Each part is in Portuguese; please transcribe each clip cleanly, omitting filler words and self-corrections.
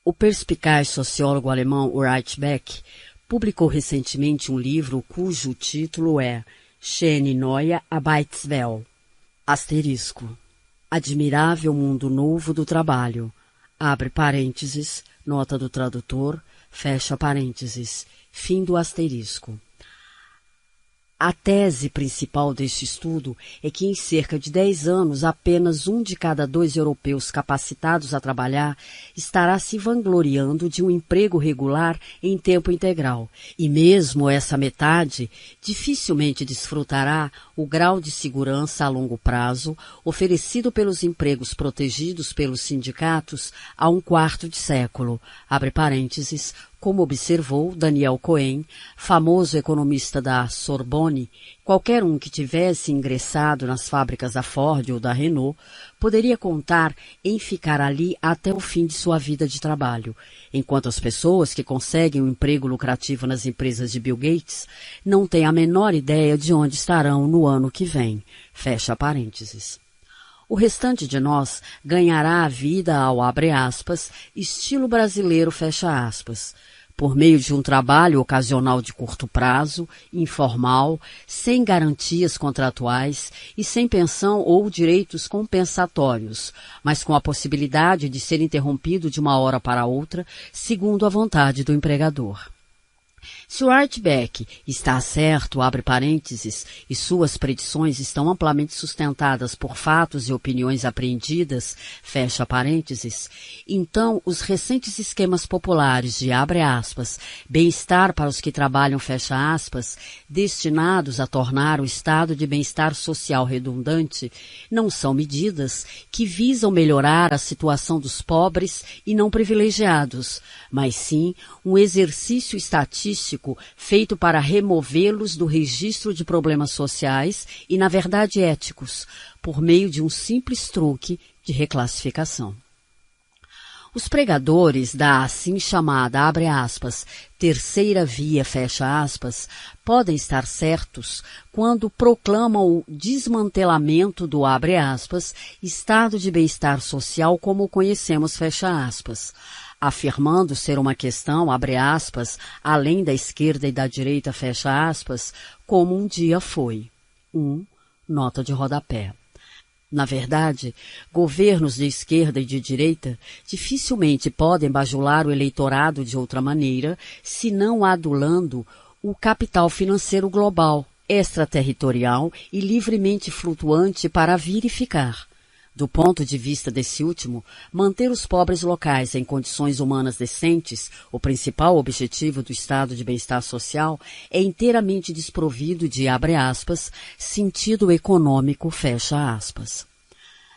O perspicaz sociólogo alemão Ulrich Beck publicou recentemente um livro cujo título é Schöne neue Arbeitswelt, asterisco, Admirável Mundo Novo do Trabalho, abre parênteses, nota do tradutor, fecha parênteses, fim do asterisco. A tese principal deste estudo é que em cerca de 10 anos apenas 1 de cada 2 europeus capacitados a trabalhar estará se vangloriando de um emprego regular em tempo integral, e mesmo essa metade dificilmente desfrutará o grau de segurança a longo prazo oferecido pelos empregos protegidos pelos sindicatos há um quarto de século, abre parênteses, como observou Daniel Cohen, famoso economista da Sorbonne. Qualquer um que tivesse ingressado nas fábricas da Ford ou da Renault poderia contar em ficar ali até o fim de sua vida de trabalho, enquanto as pessoas que conseguem um emprego lucrativo nas empresas de Bill Gates não têm a menor ideia de onde estarão no ano que vem. Fecha parênteses. O restante de nós ganhará a vida ao, abre aspas, estilo brasileiro, fecha aspas, por meio de um trabalho ocasional de curto prazo, informal, sem garantias contratuais e sem pensão ou direitos compensatórios, mas com a possibilidade de ser interrompido de uma hora para outra, segundo a vontade do empregador. Se o Ulrich Beck está certo, abre parênteses, e suas predições estão amplamente sustentadas por fatos e opiniões apreendidas, fecha parênteses, então os recentes esquemas populares de, abre aspas, bem-estar para os que trabalham, fecha aspas, destinados a tornar o estado de bem-estar social redundante, não são medidas que visam melhorar a situação dos pobres e não privilegiados, mas sim um exercício estatístico feito para removê-los do registro de problemas sociais e, na verdade, éticos, por meio de um simples truque de reclassificação. Os pregadores da assim chamada, abre aspas, terceira via, fecha aspas, podem estar certos quando proclamam o desmantelamento do, abre aspas, estado de bem-estar social como o conhecemos, fecha aspas, afirmando ser uma questão, abre aspas, além da esquerda e da direita, fecha aspas, como um dia foi. Nota de rodapé. Na verdade, governos de esquerda e de direita dificilmente podem bajular o eleitorado de outra maneira, senão adulando o capital financeiro global, extraterritorial e livremente flutuante para vir e ficar. Do ponto de vista desse último, manter os pobres locais em condições humanas decentes, o principal objetivo do estado de bem-estar social, é inteiramente desprovido de, abre aspas, sentido econômico, fecha aspas.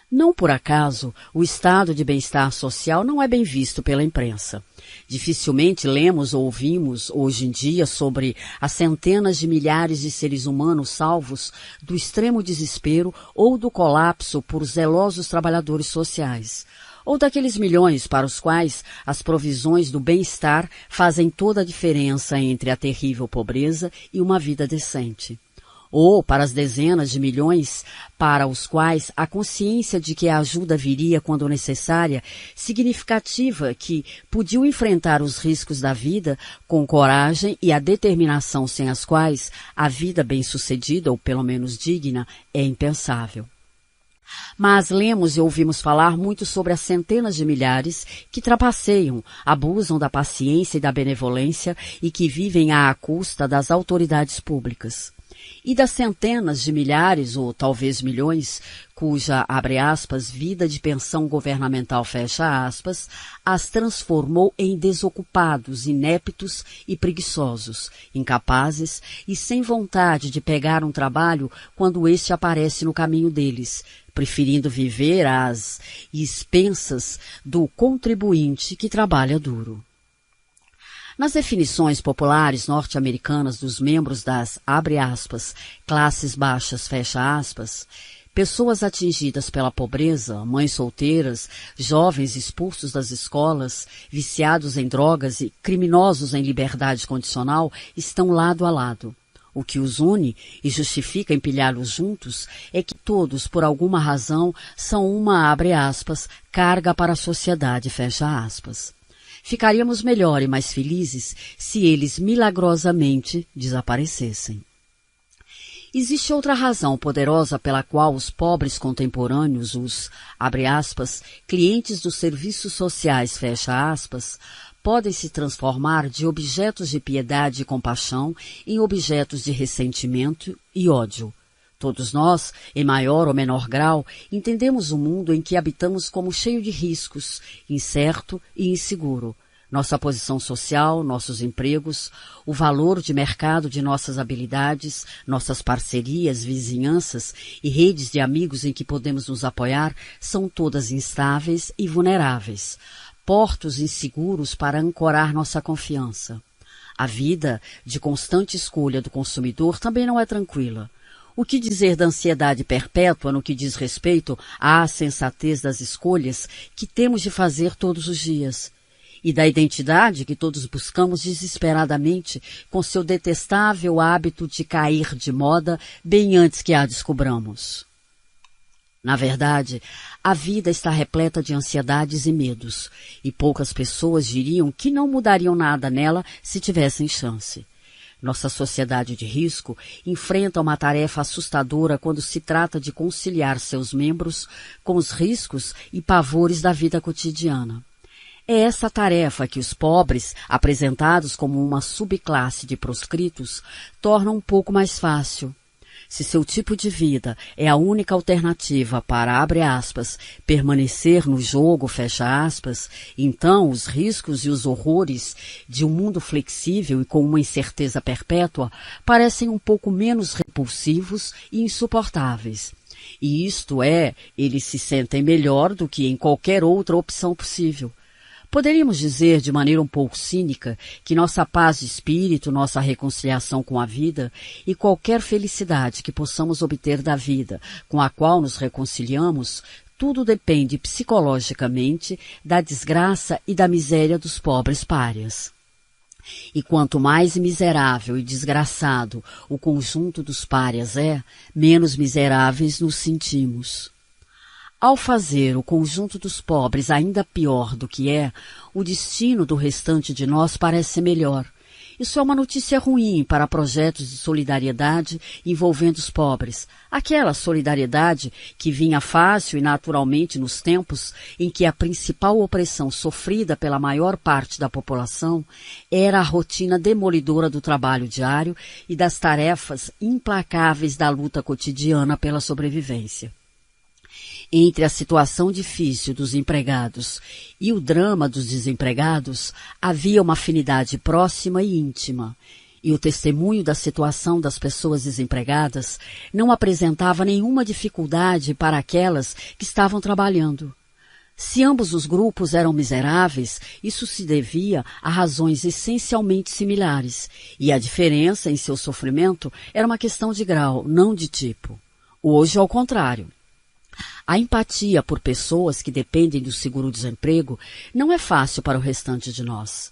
Não por acaso, o estado de bem-estar social não é bem visto pela imprensa. Dificilmente lemos ou ouvimos, hoje em dia, sobre as centenas de milhares de seres humanos salvos do extremo desespero ou do colapso por zelosos trabalhadores sociais, ou daqueles milhões para os quais as provisões do bem-estar fazem toda a diferença entre a terrível pobreza e uma vida decente. Ou para as dezenas de milhões para os quais a consciência de que a ajuda viria quando necessária, significativa que podiam enfrentar os riscos da vida com coragem e a determinação sem as quais a vida bem-sucedida, ou pelo menos digna, é impensável. Mas lemos e ouvimos falar muito sobre as centenas de milhares que trapaceiam, abusam da paciência e da benevolência e que vivem à custa das autoridades públicas. E das centenas de milhares, ou talvez milhões, cuja, abre aspas, vida de pensão governamental, fecha aspas, as transformou em desocupados, ineptos e preguiçosos, incapazes e sem vontade de pegar um trabalho quando este aparece no caminho deles, preferindo viver às expensas do contribuinte que trabalha duro. Nas definições populares norte-americanas dos membros das, abre aspas, classes baixas, fecha aspas, pessoas atingidas pela pobreza, mães solteiras, jovens expulsos das escolas, viciados em drogas e criminosos em liberdade condicional estão lado a lado. O que os une e justifica empilhá-los juntos é que todos, por alguma razão, são uma, abre aspas, carga para a sociedade, fecha aspas. Ficaríamos melhor e mais felizes se eles milagrosamente desaparecessem. Existe outra razão poderosa pela qual os pobres contemporâneos, os, abre aspas, clientes dos serviços sociais, fecha aspas, podem se transformar de objetos de piedade e compaixão em objetos de ressentimento e ódio. Todos nós, em maior ou menor grau, entendemos o mundo em que habitamos como cheio de riscos, incerto e inseguro. Nossa posição social, nossos empregos, o valor de mercado de nossas habilidades, nossas parcerias, vizinhanças e redes de amigos em que podemos nos apoiar são todas instáveis e vulneráveis, portos inseguros para ancorar nossa confiança. A vida de constante escolha do consumidor também não é tranquila. O que dizer da ansiedade perpétua no que diz respeito à sensatez das escolhas que temos de fazer todos os dias? E da identidade que todos buscamos desesperadamente com seu detestável hábito de cair de moda bem antes que a descobramos. Na verdade, a vida está repleta de ansiedades e medos, e poucas pessoas diriam que não mudariam nada nela se tivessem chance. Nossa sociedade de risco enfrenta uma tarefa assustadora quando se trata de conciliar seus membros com os riscos e pavores da vida cotidiana. É essa tarefa que os pobres, apresentados como uma subclasse de proscritos, tornam um pouco mais fácil. Se seu tipo de vida é a única alternativa para, abre aspas, permanecer no jogo, fecha aspas, então os riscos e os horrores de um mundo flexível e com uma incerteza perpétua parecem um pouco menos repulsivos e insuportáveis. E isto é, eles se sentem melhor do que em qualquer outra opção possível. Poderíamos dizer, de maneira um pouco cínica, que nossa paz de espírito, nossa reconciliação com a vida e qualquer felicidade que possamos obter da vida com a qual nos reconciliamos, tudo depende psicologicamente da desgraça e da miséria dos pobres párias. E quanto mais miserável e desgraçado o conjunto dos párias é, menos miseráveis nos sentimos. Ao fazer o conjunto dos pobres ainda pior do que é, o destino do restante de nós parece melhor. Isso é uma notícia ruim para projetos de solidariedade envolvendo os pobres. Aquela solidariedade que vinha fácil e naturalmente nos tempos em que a principal opressão sofrida pela maior parte da população era a rotina demolidora do trabalho diário e das tarefas implacáveis da luta cotidiana pela sobrevivência. Entre a situação difícil dos empregados e o drama dos desempregados, havia uma afinidade próxima e íntima, e o testemunho da situação das pessoas desempregadas não apresentava nenhuma dificuldade para aquelas que estavam trabalhando. Se ambos os grupos eram miseráveis, isso se devia a razões essencialmente similares, e a diferença em seu sofrimento era uma questão de grau, não de tipo. Hoje, ao contrário. A empatia por pessoas que dependem do seguro-desemprego não é fácil para o restante de nós.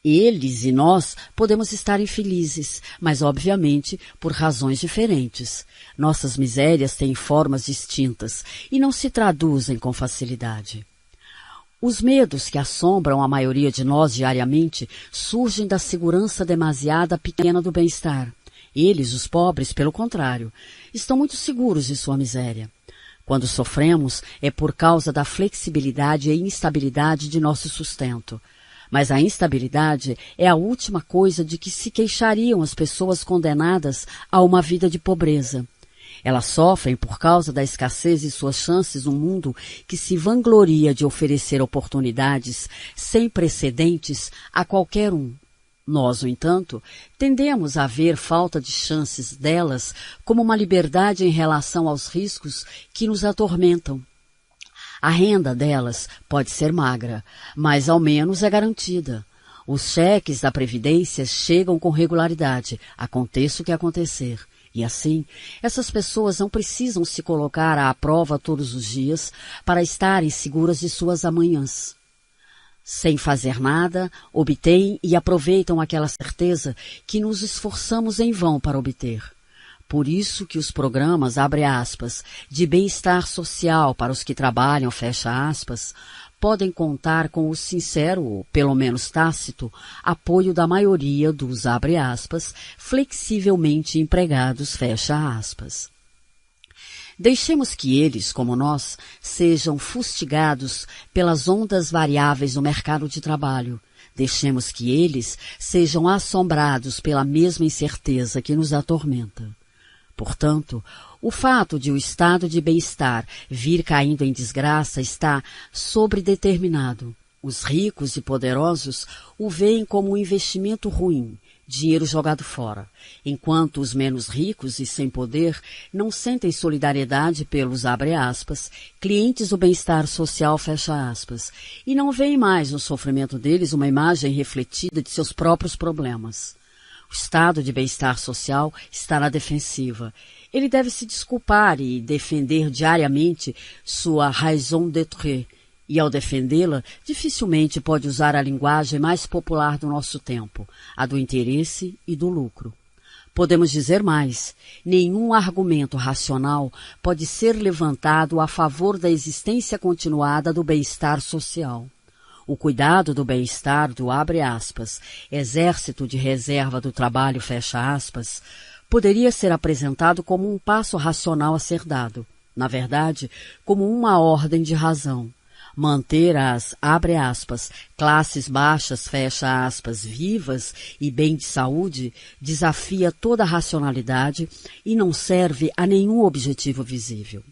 Eles e nós podemos estar infelizes, mas obviamente por razões diferentes. Nossas misérias têm formas distintas e não se traduzem com facilidade. Os medos que assombram a maioria de nós diariamente surgem da segurança demasiada pequena do bem-estar. Eles, os pobres, pelo contrário, estão muito seguros de sua miséria. Quando sofremos, é por causa da flexibilidade e instabilidade de nosso sustento. Mas a instabilidade é a última coisa de que se queixariam as pessoas condenadas a uma vida de pobreza. Elas sofrem por causa da escassez de suas chances num mundo que se vangloria de oferecer oportunidades sem precedentes a qualquer um. Nós, no entanto, tendemos a ver falta de chances delas como uma liberdade em relação aos riscos que nos atormentam. A renda delas pode ser magra, mas ao menos é garantida. Os cheques da Previdência chegam com regularidade, aconteça o que acontecer. E assim, essas pessoas não precisam se colocar à prova todos os dias para estarem seguras de suas amanhãs. Sem fazer nada, obtêm e aproveitam aquela certeza que nos esforçamos em vão para obter. Por isso que os programas, abre aspas, de bem-estar social para os que trabalham, fecha aspas, podem contar com o sincero, ou pelo menos tácito, apoio da maioria dos, abre aspas, flexivelmente empregados, fecha aspas. Deixemos que eles, como nós, sejam fustigados pelas ondas variáveis do mercado de trabalho. Deixemos que eles sejam assombrados pela mesma incerteza que nos atormenta. Portanto, o fato de o estado de bem-estar vir caindo em desgraça está sobredeterminado. Os ricos e poderosos o veem como um investimento ruim, dinheiro jogado fora, enquanto os menos ricos e sem poder não sentem solidariedade pelos, abre aspas, clientes do bem-estar social, fecha aspas, e não veem mais no sofrimento deles uma imagem refletida de seus próprios problemas. O estado de bem-estar social está na defensiva. Ele deve se desculpar e defender diariamente sua raison d'être, e ao defendê-la, dificilmente pode usar a linguagem mais popular do nosso tempo, a do interesse e do lucro. Podemos dizer mais, nenhum argumento racional pode ser levantado a favor da existência continuada do bem-estar social. O cuidado do bem-estar do, abre aspas, exército de reserva do trabalho, fecha aspas, poderia ser apresentado como um passo racional a ser dado, na verdade, como uma ordem de razão. Manter as, abre aspas, classes baixas, fecha aspas, vivas e bem de saúde, desafia toda a racionalidade e não serve a nenhum objetivo visível.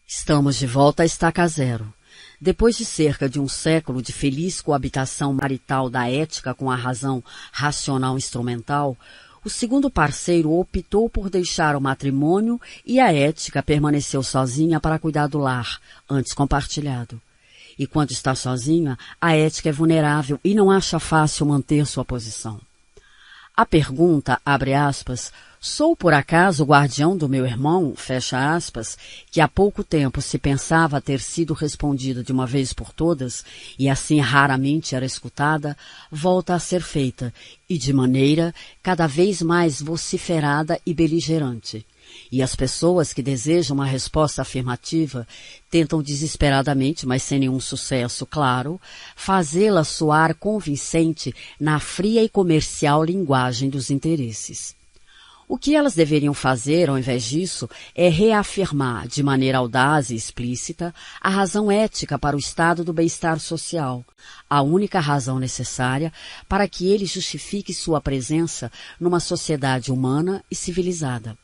Estamos de volta à estaca zero. Depois de cerca de um século de feliz coabitação marital da ética com a razão racional instrumental, o segundo parceiro optou por deixar o matrimônio e a ética permaneceu sozinha para cuidar do lar, antes compartilhado. E quando está sozinha, a ética é vulnerável e não acha fácil manter sua posição. A pergunta, abre aspas, sou por acaso o guardião do meu irmão, fecha aspas, que há pouco tempo se pensava ter sido respondida de uma vez por todas, e assim raramente era escutada, volta a ser feita, e de maneira cada vez mais vociferada e beligerante. E as pessoas que desejam uma resposta afirmativa tentam desesperadamente, mas sem nenhum sucesso, claro, fazê-la soar convincente na fria e comercial linguagem dos interesses. O que elas deveriam fazer, ao invés disso, é reafirmar, de maneira audaz e explícita, a razão ética para o estado do bem-estar social, a única razão necessária para que ele justifique sua presença numa sociedade humana e civilizada.